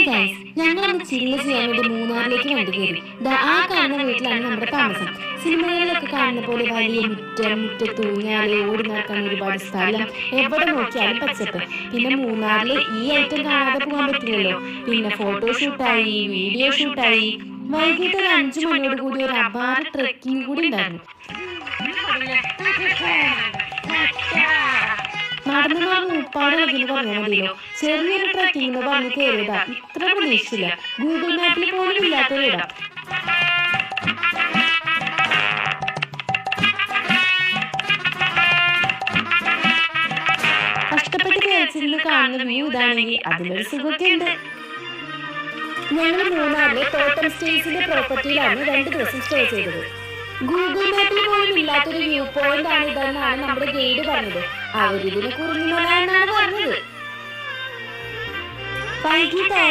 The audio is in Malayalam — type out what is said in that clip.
ഗൈസ്, ഞങ്ങളൊന്ന് ചില്ല് ചെയ്യാൻ വേണ്ടി മൂന്നാറിലേക്ക് വണ്ടി കയറി. ആ കാണുന്ന വീട്ടിലാണ് നമ്മുടെ താമസം. സിനിമകളിലൊക്കെ കാണുന്ന പോലെ വലിയ മുറ്റം, മുറ്റത്ത് ഊഞ്ഞാല്, ഓടി നടക്കാൻ ഒരുപാട് സ്ഥലം, എവിടെ നോക്കിയാലും പച്ചപ്പ്. പിന്നെ മൂന്നാറിൽ ഈ ഐറ്റം കാണാതെ പോകാൻ പറ്റില്ലല്ലോ. പിന്നെ ഫോട്ടോഷൂട്ടായി, വീഡിയോ ഷൂട്ടായി. വൈകിട്ട് ഒരു 5 മണിയോട് കൂടി ഒരു അപാര ട്രെക്കിംഗ് കൂടി ഉണ്ടായിരുന്നു. നടന്നു നടന്ന് ഉപ്പാടുകളെന്ന് പറഞ്ഞാൽ മതിയല്ലോ. ചെറിയൊരു ട്രക്കിംഗ് എന്ന് പറഞ്ഞ് കയറിയതാ. ഇത്ര പ്രതീക്ഷിച്ചില്ല. ഗൂഗിൾ മാപ്പിൽ പോലും ഇല്ലാത്തൊരിടം. കഷ്ടപ്പെട്ട് കയറിച്ചിരുന്ന് കാണുന്ന വ്യൂ ഇതാണെങ്കിൽ അതിലൊരു സുഖമൊക്കെ ഉണ്ട്. ഞങ്ങൾ മൂന്നാറിലെ ടോട്ടം സ്റ്റേസിന്റെ പ്രോപ്പർട്ടിയിലാണ് 2 ദിവസം സ്റ്റേ ചെയ്തത്. ഗൂഗിൾ മാപ്പിൽ പോലും ഇല്ലാത്തൊരു വ്യൂ പോയിന്റ് ആണ് ഇതെന്നാണ് നമ്മുടെ ഗൈഡ് പറഞ്ഞത്. അവരിതിനെ കുറിഞ്ഞു എന്നാണ് പറഞ്ഞത്. വൈകിട്ട്